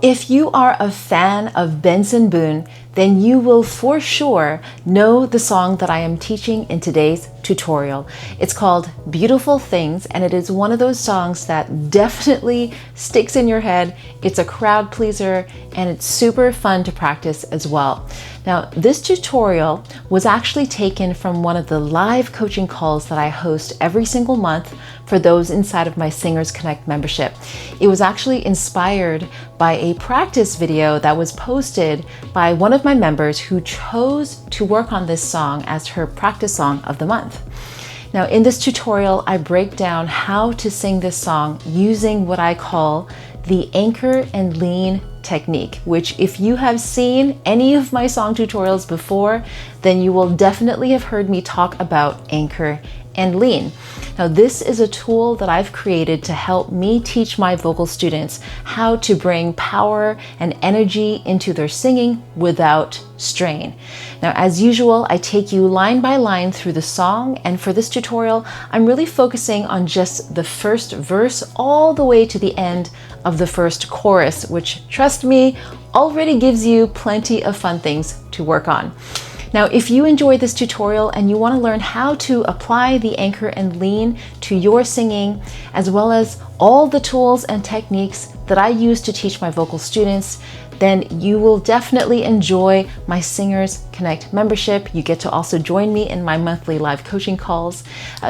If you are a fan of Benson Boone, then you will for sure know the song that I am teaching in today's tutorial. It's called Beautiful Things, and it is one of those songs that definitely sticks in your head. It's a crowd pleaser, and it's super fun to practice as well. Now, this tutorial was actually taken from one of the live coaching calls that I host every single month for those inside of my Singers Connect membership. It was actually inspired by a practice video that was posted by one of my members who chose to work on this song as her practice song of the month. Now, in this tutorial, I break down how to sing this song using what I call the anchor and lean technique, which if you have seen any of my song tutorials before, then you will definitely have heard me talk about anchor and lean. Now, this is a tool that I've created to help me teach my vocal students how to bring power and energy into their singing without strain. Now, as usual, I take you line by line through the song, and for this tutorial, I'm really focusing on just the first verse all the way to the end of the first chorus, which, trust me, already gives you plenty of fun things to work on. Now, if you enjoyed this tutorial and you want to learn how to apply the anchor and lean to your singing, as well as all the tools and techniques that I use to teach my vocal students, then you will definitely enjoy my Singers Connect membership. You get to also join me in my monthly live coaching calls.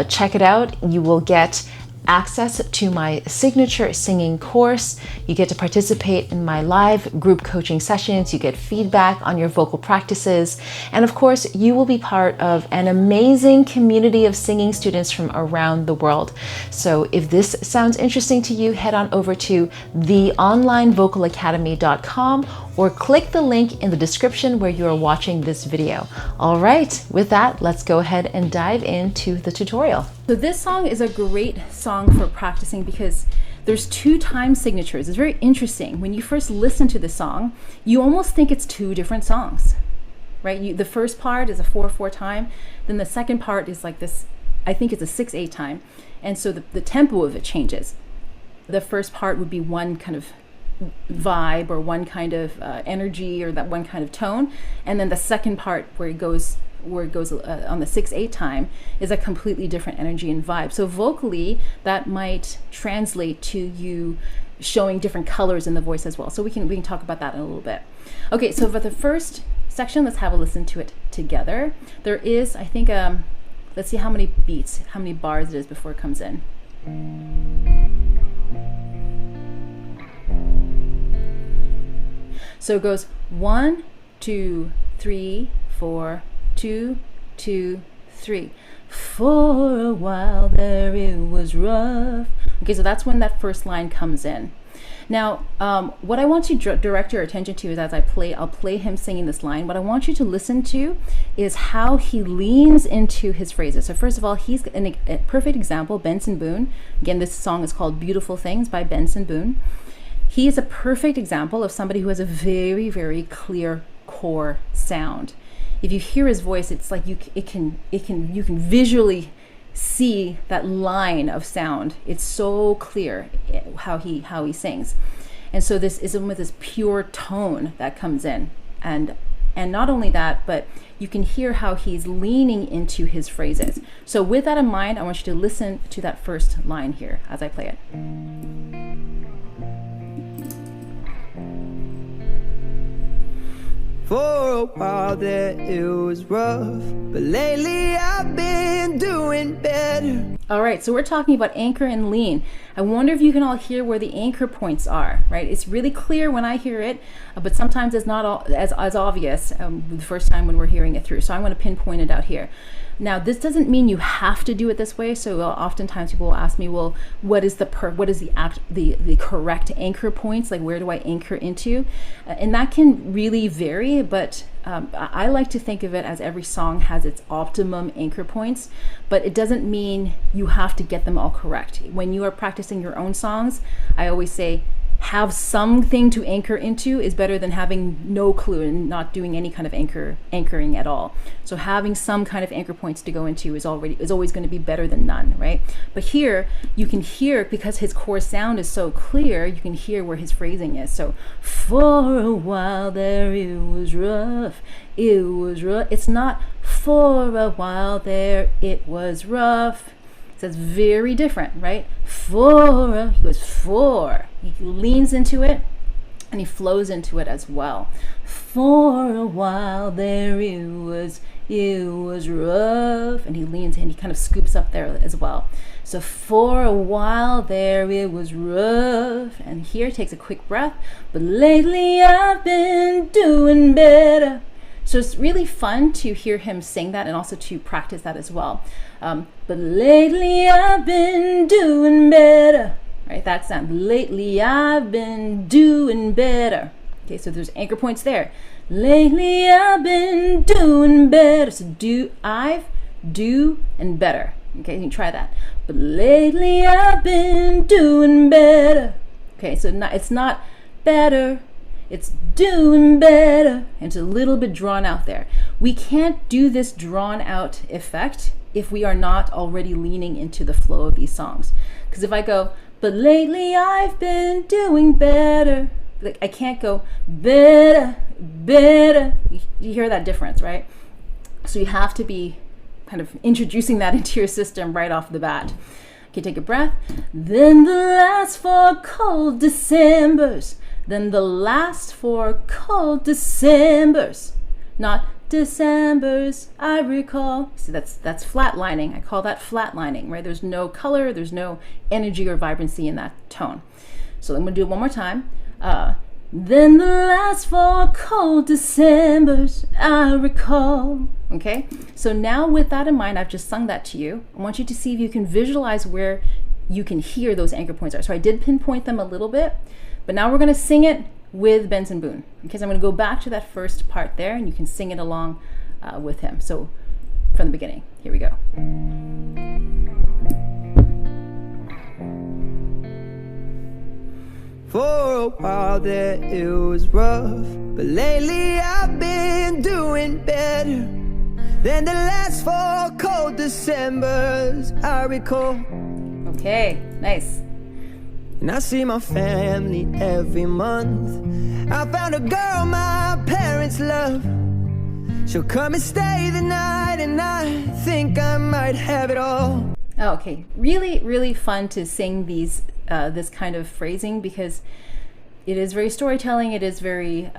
Check it out. You will get access to my signature singing course. You get to participate in my live group coaching sessions. You get feedback on your vocal practices. And of course, you will be part of an amazing community of singing students from around the world. So if this sounds interesting to you, head on over to theonlinevocalacademy.com or click the link in the description where you are watching this video. All right, with that, let's go ahead and dive into the tutorial. So this song is a great song for practicing because there's 2 time signatures. It's very interesting. When you first listen to the song, you almost think it's 2 different songs, right? The first part is a 4/4 time. Then the second part is like this, I think it's a 6/8 time. And so the tempo of it changes. The first part would be one kind of vibe or one kind of energy or that one kind of tone. And then the second part where it goes on the 6/8 time is a completely different energy and vibe. So vocally, that might translate to you showing different colors in the voice as well. So we can talk about that in a little bit. Okay, so for the first section, let's have a listen to it together. There is, I think, let's see how many beats, how many bars it is before it comes in. So it goes 1, 2, 3, 4, 2, 2, 3. For a while there it was rough. Okay, so that's when that first line comes in. Now, what I want to direct your attention to is I'll play him singing this line. What I want you to listen to is how he leans into his phrases. So first of all, he's a perfect example, Benson Boone. Again, this song is called Beautiful Things by Benson Boone. He is a perfect example of somebody who has a very, very clear core sound. If you hear his voice, it's like you can visually see that line of sound. It's so clear how he sings. And so this is with this pure tone that comes in. And not only that, but you can hear how he's leaning into his phrases. So with that in mind, I want you to listen to that first line here as I play it. For a while there it was rough, but lately I've been doing better. All right, so we're talking about anchor and lean. I wonder if you can all hear where the anchor points are, right? It's really clear when I hear it, but sometimes it's not as obvious the first time when we're hearing it through. So I'm going to pinpoint it out here. Now, this doesn't mean you have to do it this way. So oftentimes people will ask me, well, what is the correct anchor points? Like, where do I anchor into? And that can really vary, but I like to think of it as every song has its optimum anchor points, but it doesn't mean you have to get them all correct. When you are practicing your own songs, I always say, have something to anchor into is better than having no clue and not doing any kind of anchoring at all. So having some kind of anchor points to go into is always going to be better than none, right? But here you can hear, because his core sound is so clear, you can hear where his phrasing is. So for a while there it was rough, it was rough. It's not for a while there it was rough. So it's very different, right? He goes for. He leans into it and he flows into it as well. For a while there it was rough. And he leans in, he kind of scoops up there as well. So for a while there it was rough. And here takes a quick breath. But lately I've been doing better. So it's really fun to hear him sing that and also to practice that as well. But lately I've been doing better. Right, that sound. Lately I've been doing better. Okay, so there's anchor points there. Lately I've been doing better. So do, and better. Okay, you can try that. But lately I've been doing better. Okay, so it's not better. It's doing better. And it's a little bit drawn out there. We can't do this drawn out effect if we are not already leaning into the flow of these songs. Because if I go, but lately I've been doing better, like I can't go better. You hear that difference, right? So you have to be kind of introducing that into your system right off the bat. Okay, take a breath. Then the last 4 cold Decembers. Then the last 4 cold Decembers, not Decembers, I recall. See, that's flatlining. I call that flatlining, right? There's no color, there's no energy or vibrancy in that tone. So I'm going to do it one more time. Then the last 4 cold Decembers, I recall. Okay, so now with that in mind, I've just sung that to you. I want you to see if you can visualize where you can hear those anchor points are. So I did pinpoint them a little bit. But now we're going to sing it with Benson Boone. Okay, so I'm going to go back to that first part there, and you can sing it along with him. So from the beginning, here we go. For a while there it was rough, but lately I've been doing better than the last 4 cold Decembers I recall. Okay, nice. And I see my family every month. I found a girl my parents love. She'll come and stay the night, and I think I might have it all. Oh, okay, really, really fun to sing these this kind of phrasing, because it is very storytelling. It is very,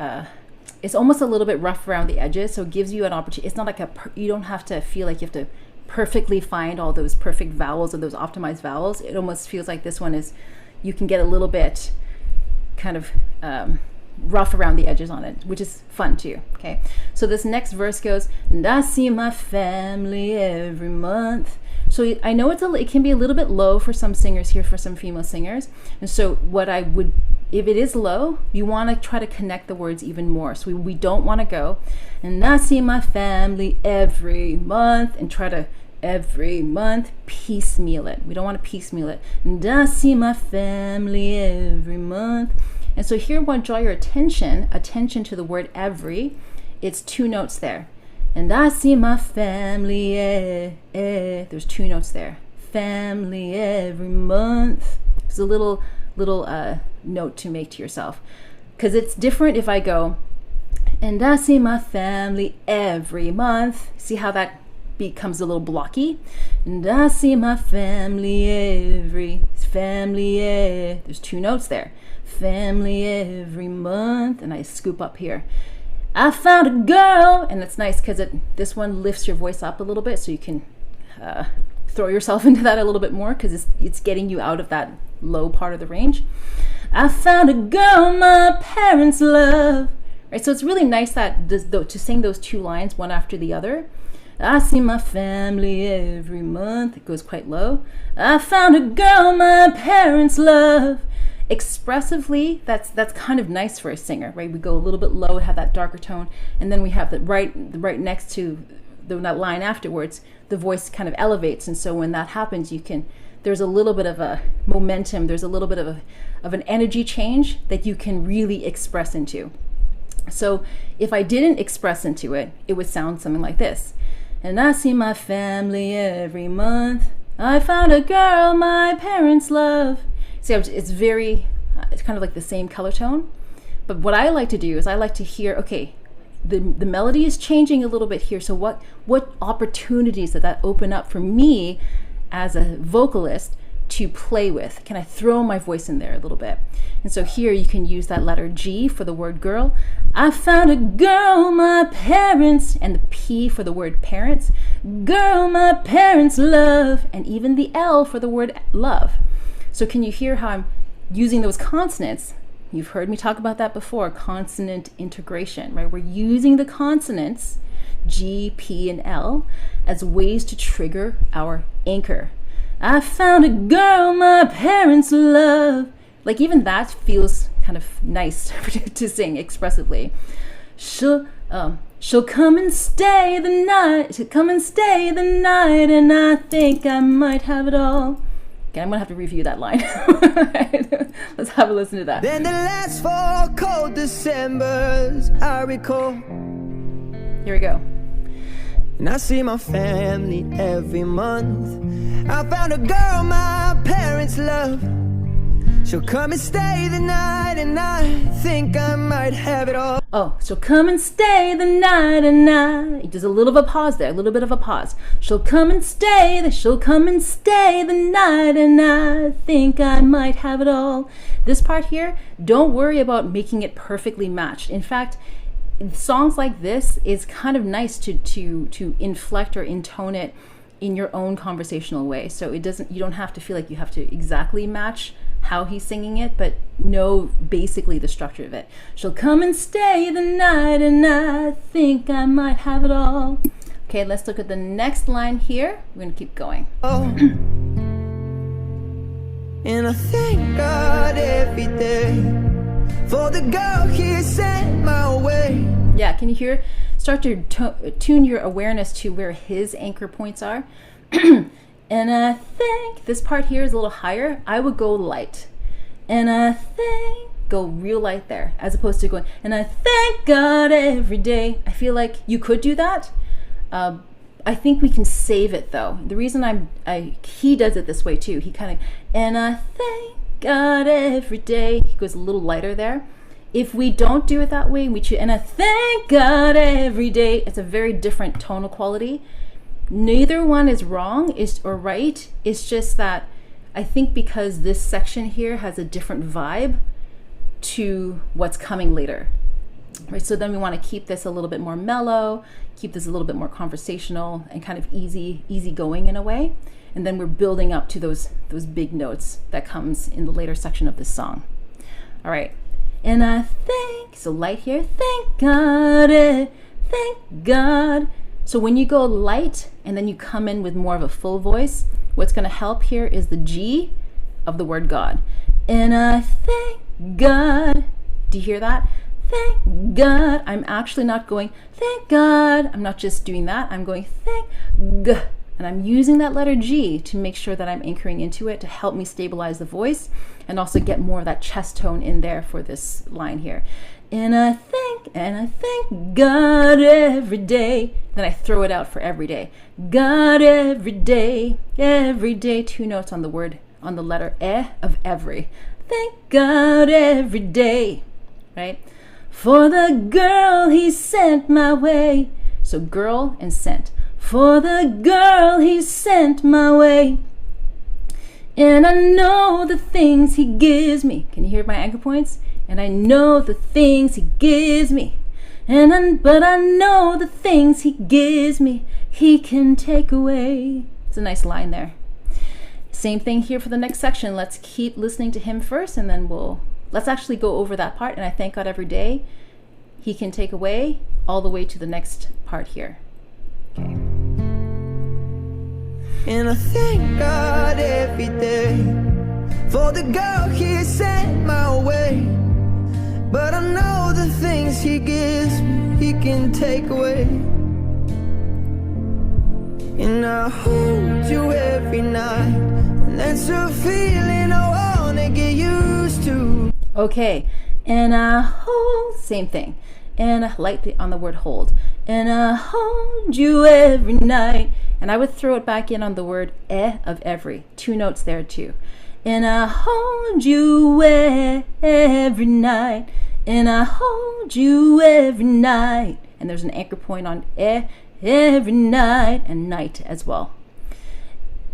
it's almost a little bit rough around the edges, so it gives you an opportunity. It's not like you don't have to feel like you have to perfectly find all those perfect vowels or those optimized vowels. It almost feels like this one is, you can get a little bit kind of rough around the edges on it, which is fun too. Okay, so this next verse goes, and I see my family every month. So I know it can be a little bit low for some singers here, for some female singers. And so what I would, if it is low, you want to try to connect the words even more. So we don't want to go, and I see my family every month, and try to every month piecemeal it. We don't want to piecemeal it. And I see my family every month. And so here I want to draw your attention to the word every. It's 2 notes there. And I see my family, there's 2 notes there. Family every month. It's a little note to make to yourself, because it's different if I go, and I see my family every month. See how that becomes a little blocky? And I see my family there's 2 notes there. Family every month, and I scoop up here. I found a girl, and it's nice because this one lifts your voice up a little bit, so you can throw yourself into that a little bit more, because it's getting you out of that low part of the range. I found a girl my parents love. Right, so it's really nice that to sing those 2 lines one after the other. I see my family every month. It goes quite low. I found a girl my parents love. Expressively, that's kind of nice for a singer, right? We go a little bit low, have that darker tone, and then we have the right next to that line afterwards, the voice kind of elevates, and so when that happens, there's a little bit of a momentum, there's a little bit of an energy change that you can really express into. So if I didn't express into it, it would sound something like this. And I see my family every month. I found a girl my parents love. See, it's kind of like the same color tone. But what I like to do is I like to hear, okay, the melody is changing a little bit here. So what opportunities did that open up for me as a vocalist to play with? Can I throw my voice in there a little bit? And so here you can use that letter G for the word girl. I found a girl my parents, and the P for the word parents. Girl my parents love, and even the L for the word love. So can you hear how I'm using those consonants? You've heard me talk about that before, consonant integration, right? We're using the consonants, G, P, and L, as ways to trigger our anchor. I found a girl my parents love. Like even that feels kind of nice to sing expressively. She'll come and stay the night. She'll come and stay the night, and I think I might have it all. Okay, I'm gonna have to review that line. Right. Let's have a listen to that. Then the last 4 cold Decembers I recall. Here we go. And I see my family every month. I found a girl my parents love. She'll come and stay the night, and I think I might have it all. Oh, she'll come and stay the night, and there's a little of a pause there, a little bit of a pause. She'll come and stay the night, and I think I might have it all. This part here, don't worry about making it perfectly matched. In fact, songs like this is kind of nice to inflect or intone it in your own conversational way. So you don't have to feel like you have to exactly match how he's singing it, but know basically the structure of it. She'll come and stay the night, and I think I might have it all. Okay, let's look at the next line here. We're gonna keep going. Oh. And I thank God every day for the girl he sent my way. Yeah, can you hear? Start to tune your awareness to where his anchor points are. And I think this part here is a little higher. I would go light. And I think, go real light there, as opposed to going, and I thank God every day. I feel like you could do that. I think we can save it though. The reason he does it this way too. He kind of, and I thank God every day. He goes a little lighter there. If we don't do it that way, and I thank God every day, it's a very different tonal quality. Neither one is wrong or right. It's just that I think because this section here has a different vibe to what's coming later. Right, so then we want to keep this a little bit more mellow, keep this a little bit more conversational and kind of easy going in a way. And then we're building up to those big notes that comes in the later section of this song. All right. And I think, so light here, thank God. So when you go light and then you come in with more of a full voice, what's going to help here is the G of the word God. And I thank God. Do you hear that? Thank God. I'm actually not going, thank God. I'm not just doing that. I'm going, thank God. And I'm using that letter G to make sure that I'm anchoring into it to help me stabilize the voice and also get more of that chest tone in there for this line here. And I thank God every day. Then I throw it out for every day. God every day, 2 notes on the word, on the letter E of every. Thank God every day, right? For the girl he sent my way. So girl and sent. For the girl he sent my way. And I know the things he gives me. Can you hear my anchor points? And I know the things he gives me. But I know the things he gives me, he can take away. It's a nice line there. Same thing here for the next section. Let's keep listening to him first, and then let's actually go over that part. And I thank God every day, he can take away, all the way to the next part here. Okay. And I thank God every day for the girl he sent my way. But I know the things he gives me, he can take away. And I hold you every night, and That's a feeling I wanna get used to. Okay, and hold, same thing. And light on the word hold. And I hold you every night. And I would throw it back in on the word of every. 2 notes there too. And I hold you every night. And I hold you every night. And there's an anchor point on every night and night as well.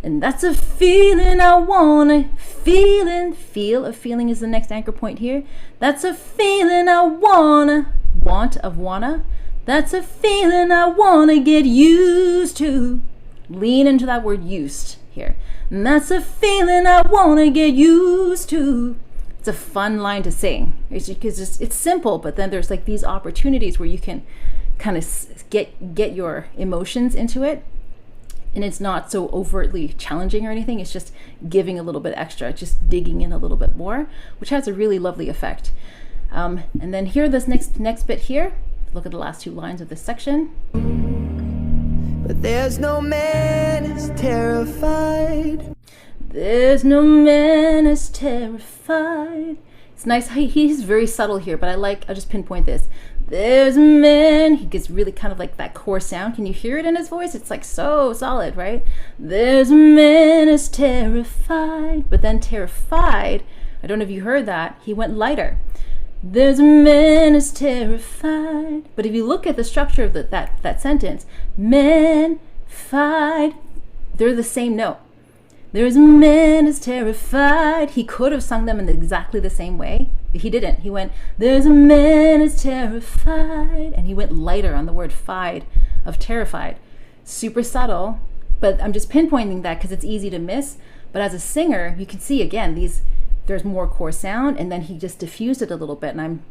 And that's a feeling I wanna feel. A feeling is the next anchor point here. That's a feeling I wanna wanna. That's a feeling I wanna get used to. Lean into that word used here. And that's a feeling I wanna get used to. It's a fun line to sing. It's because it's simple, but then there's like these opportunities where you can kind of get your emotions into it. And it's not so overtly challenging or anything. It's just giving a little bit extra, just digging in a little bit more, which has a really lovely effect. And then here, this next bit here, look at the last 2 lines of this section. But there's no man as terrified. There's no man as terrified. It's nice. He's very subtle here, but I'll just pinpoint this. There's a man. He gets really kind of like that core sound. Can you hear it in his voice? It's like so solid, right? There's a man as terrified. But then terrified, I don't know if you heard that, he went lighter. There's a man as terrified. But if you look at the structure of that sentence, man, fied, they're the same note. There's a man as terrified. He could have sung them in exactly the same way. He didn't. He went, there's a man as terrified. And he went lighter on the word fied, of terrified. Super subtle, but I'm just pinpointing that because it's easy to miss. But as a singer, you can see again, there's more core sound, and then he just diffused it a little bit, and I'm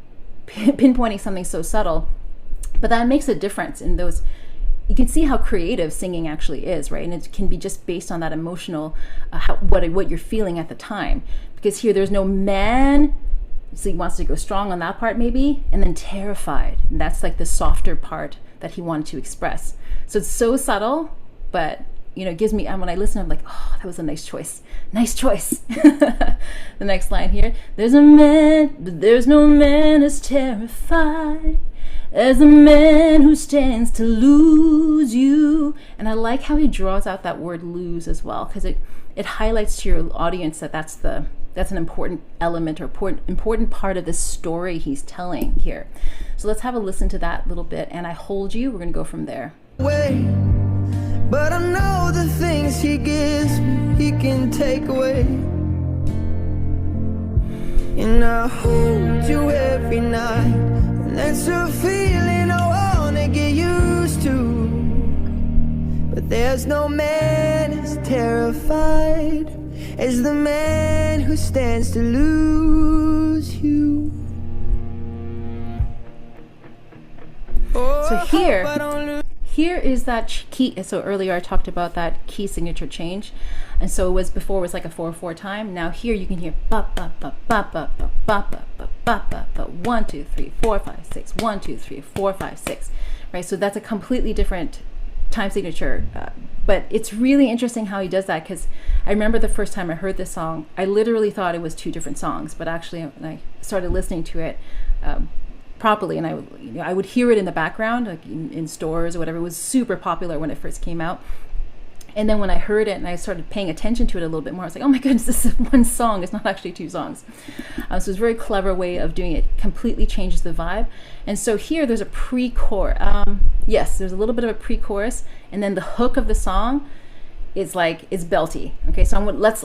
pinpointing something so subtle. But that makes a difference in those. You can see how creative singing actually is, right? And it can be just based on that emotional, what you're feeling at the time. Because here, there's no man, so he wants to go strong on that part maybe, and then terrified. And that's like the softer part that he wanted to express. So it's so subtle, but it gives me, and when I listen, I'm like, oh, that was a nice choice. Nice choice. The next line here, there's a man, but there's no man as terrified as the man who stands to lose you. And I like how he draws out that word lose as well, because it highlights to your audience that that's an important element or important part of the story he's telling here. So let's have a listen to that little bit. And I hold you. We're going to go from there. But I know the things he gives me, he can take away. And I hold you every night, and that's a feeling I wanna get used to. But there's no man as terrified as the man who stands to lose you. So here is that key. So earlier I talked about that key signature change, and so before it was like a 4/4 time. Now here you can hear ba ba ba ba ba ba ba ba ba ba ba 1 2 3 4 5 6 1 2 3 4 5 6, right? So that's a completely different time signature, but it's really interesting how he does that, because I remember the first time I heard this song, I literally thought it was 2 different songs, but actually when I started listening to it properly, and I would hear it in the background, like in stores or whatever. It was super popular when it first came out, and then when I heard it and I started paying attention to it a little bit more, I was like, oh my goodness, this is 1 song. It's not actually 2 songs. So it's a very clever way of doing it. Completely changes the vibe. And so here there's a pre-chorus. Yes, there's a little bit of a pre-chorus, and then the hook of the song is belty. Okay, so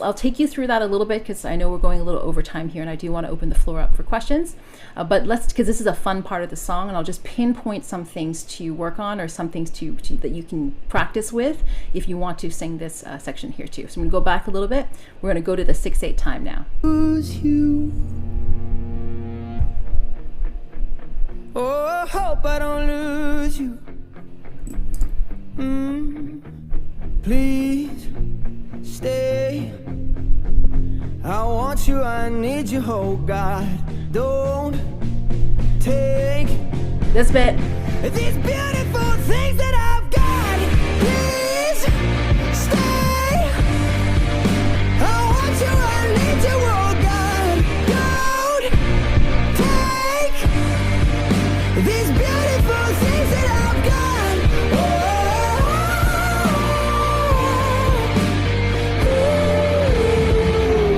I'll take you through that a little bit, because I know we're going a little over time here, and I do want to open the floor up for questions. But because this is a fun part of the song, and I'll just pinpoint some things to work on, or some things that you can practice with if you want to sing this section here too. So I'm going to go back a little bit. We're going to go to the 6/8 time now. Lose you. Oh, I hope I don't lose you. Please stay. I want you, I need you, oh God. Don't take This bit. these beautiful things that I've got. Please stay. I these beautiful things that I've got.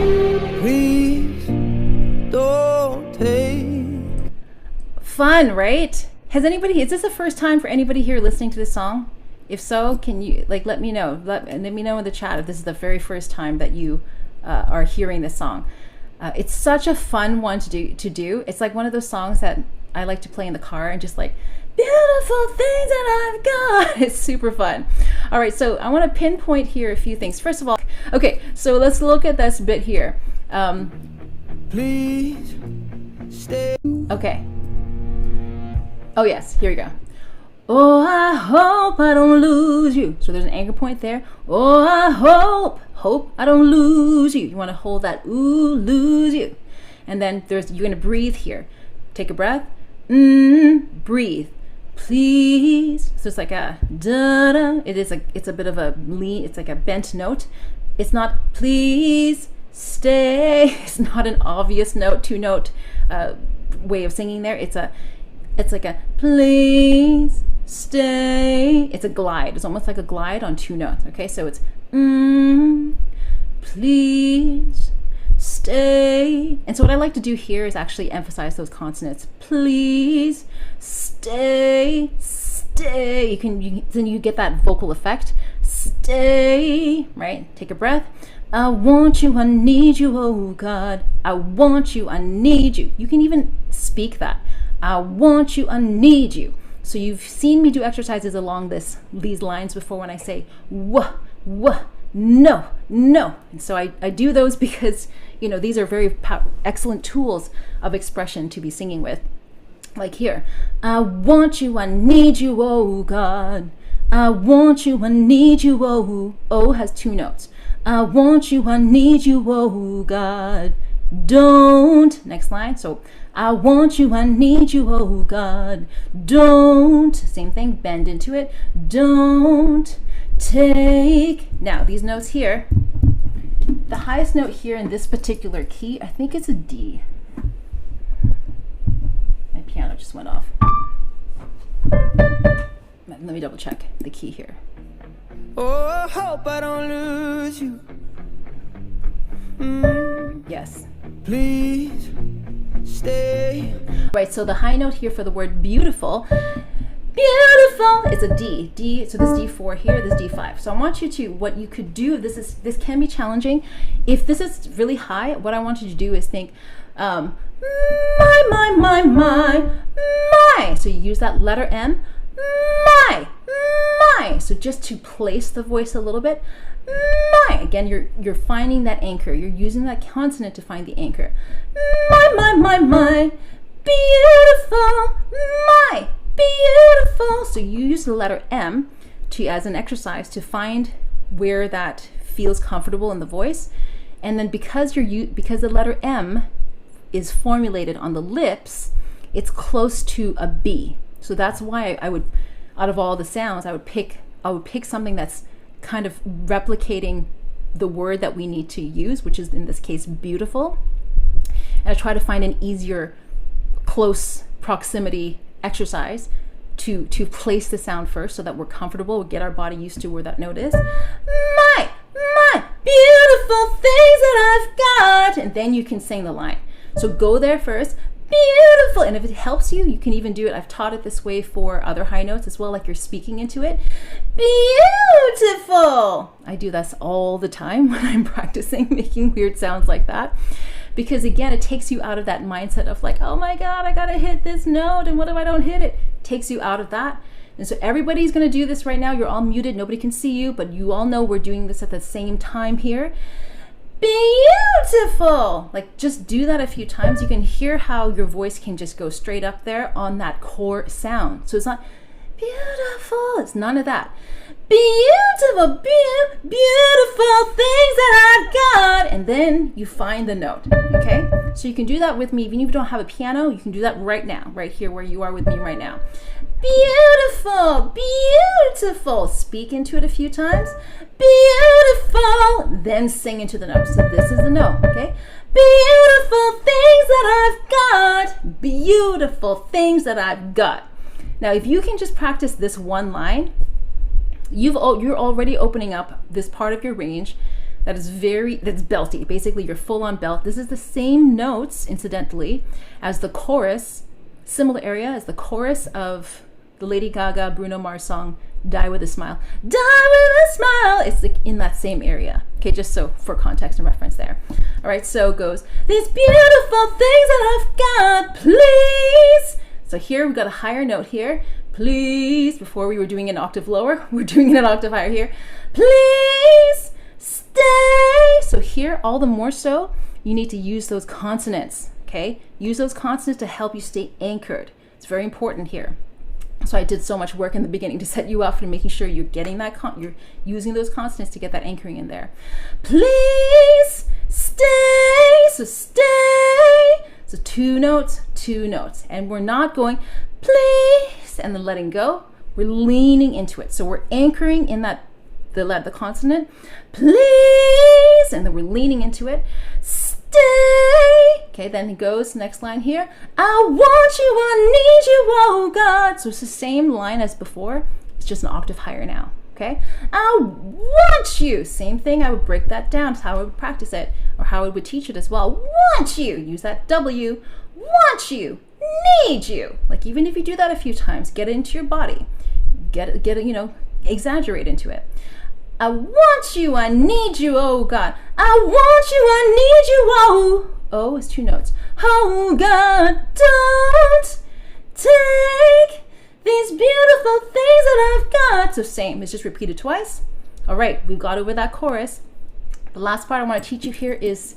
Oh, please don't take. Fun, right? Is this the first time for anybody here listening to this song? If so, can you let me know? Let me know in the chat if this is the very first time that you are hearing this song. It's such a fun one to do. It's like one of those songs that I like to play in the car and just like, beautiful things that I've got. It's super fun. All right, so I want to pinpoint here a few things. First of all, okay, so let's look at this bit here. Please stay. Okay. Oh yes, here we go. Oh, I hope I don't lose you. So there's an anchor point there. Oh, I hope I don't lose you. You want to hold that, ooh, lose you. And then you're going to breathe here. Take a breath. Breathe. Please. So it's like a da-da. It's a bit of a lean, it's like a bent note. It's not please stay. It's not an obvious note, two-note way of singing there. It's like a please stay. It's a glide. It's almost like a glide on two notes. Okay, so it's please stay. And so what I like to do here is actually emphasize those consonants. Please stay. Then you get that vocal effect. Stay, right? Take a breath. I want you, I need you, oh God. I want you, I need you. You can even speak that. I want you, I need you. So you've seen me do exercises along these lines before when I say wah, no. And so I do those because, these are very excellent tools of expression to be singing with. Like here, I want you, I need you, oh God. I want you, I need you, oh. Oh has two notes. I want you, I need you, oh God. Don't. Next line. So I want you, I need you, oh God. Don't. Same thing, bend into it. Don't take. Now, these notes here, the highest note here in this particular key, I think it's a D. My piano just went off. Let me double check the key here. Oh, I hope I don't lose you. Yes. Please stay. Right, so the high note here for the word beautiful is a D. D, so this D4 here, this D5. So I want you to, what you could do, this can be challenging. If this is really high, what I want you to do is think, my. So you use that letter M, my. So just to place the voice a little bit, my. Again, you're finding that anchor. You're using that consonant to find the anchor. My. Beautiful, my. Beautiful. So you use the letter M as an exercise to find where that feels comfortable in the voice. And then because the letter M is formulated on the lips, it's close to a B. So that's why I would, out of all the sounds, I would pick something that's kind of replicating the word that we need to use, which is in this case beautiful. And I try to find an easier close proximity exercise to place the sound first so that we're comfortable, we'll get our body used to where that note is. My beautiful things that I've got. And then you can sing the line. So go there first. Beautiful. And if it helps you, you can even do it. I've taught it this way for other high notes as well, like you're speaking into it. Beautiful. I do this all the time when I'm practicing making weird sounds like that. Because again, it takes you out of that mindset of like, oh my God, I gotta hit this note, and what if I don't hit it? It takes you out of that. And so everybody's gonna do this right now. You're all muted, nobody can see you, but you all know we're doing this at the same time here. Beautiful. Like just do that a few times. You can hear how your voice can just go straight up there on that core sound. So it's not beautiful, it's none of that. Beautiful, beautiful things that I've got. And then you find the note, okay? So you can do that with me. Even if you don't have a piano, you can do that right now, right here where you are with me right now. Beautiful, beautiful. Speak into it a few times. Beautiful. Then sing into the note. So this is the note, okay? beautiful things that I've got, beautiful things that I've got. Now, if you can just practice this one line, you're already opening up this part of your range that's belty. Basically, you're full on belt. This is the same notes, incidentally, as the chorus, similar area as the chorus of the Lady Gaga Bruno Mars song Die With a Smile. Die with a smile. It's like in that same area. Okay, just so for context and reference there. All right, so it goes, these beautiful things that I've got, please. So here we've got a higher note here. Please, before we were doing an octave lower, we're doing it an octave higher here. Please stay. So here, all the more so, you need to use those consonants, okay? Use those consonants to help you stay anchored. It's very important here. So I did so much work in the beginning to set you up for making sure you're getting that, you're using those consonants to get that anchoring in there. Please stay, so stay. So two notes, and we're not going please and then letting go. We're leaning into it. So we're anchoring in that the consonant, please, and then we're leaning into it. Stay. Okay, then it goes next line here. I want you, I need you, oh God. So it's the same line as before. It's just an octave higher now. Okay, I want you. Same thing. I would break that down. That's how I would practice it, or how I would teach it as well. Want you. Use that W. Want you. Need you. Like even if you do that a few times, get it into your body. Get it. Exaggerate into it. I want you. I need you. Oh God. I want you. I need you. Oh. Oh is two notes. Oh God. Don't take these beautiful things that I've got. So same, it's just repeated twice. All right, we've got over that chorus. The last part I want to teach you here is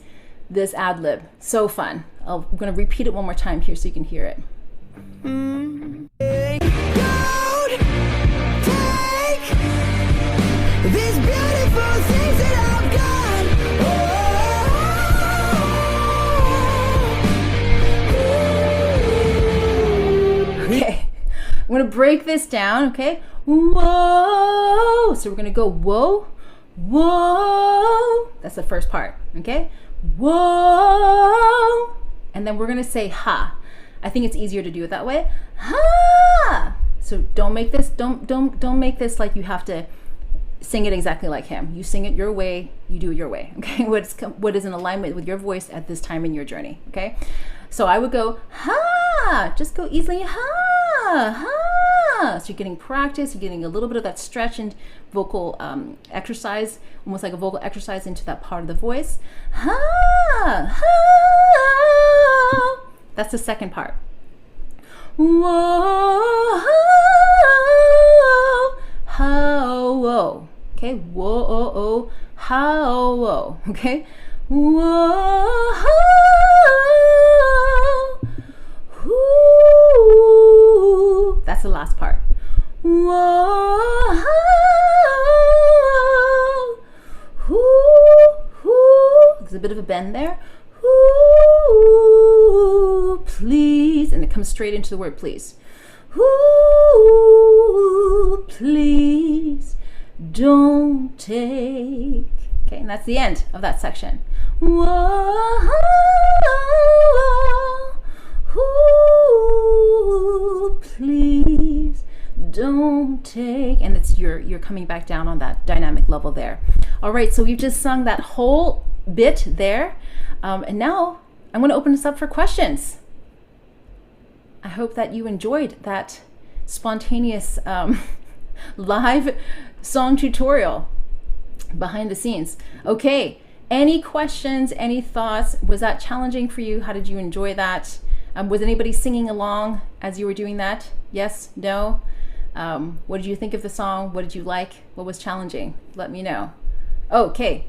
this ad-lib. So fun. I'm going to repeat it one more time here so you can hear it. Don't take these beautiful things that I've got. Okay. I'm going to break this down, okay? Whoa. So we're going to go whoa, whoa. That's the first part, okay? Whoa. And then we're going to say ha. I think it's easier to do it that way. Ha. So don't make this like you have to sing it exactly like him. You sing it your way, you do it your way, okay? What is in alignment with your voice at this time in your journey, okay? So I would go ha. Just go easily ha, ha. So you're getting practice, you're getting a little bit of that stretch and vocal exercise, almost like a vocal exercise into that part of the voice. Ha, ha. That's the second part. Whoa, how, whoa. Okay, whoa, oh, oh, how, whoa. Okay, whoa, ooh. That's the last part. Whoa, ooh. There's a bit of a bend there. Ooh, please, and it comes straight into the word please. Ooh, please don't take. Okay, and that's the end of that section. Whoa, ooh, please don't take. And it's you're coming back down on that dynamic level there. All right, so we've just sung that whole bit there. And now I'm going to open this up for questions. I hope that you enjoyed that spontaneous live song tutorial behind the scenes. Okay, any questions, any thoughts? Was that challenging for you? How did you enjoy that? Was anybody singing along as you were doing that? Yes? No? What did you think of the song? What did you like? What was challenging? Let me know. Okay,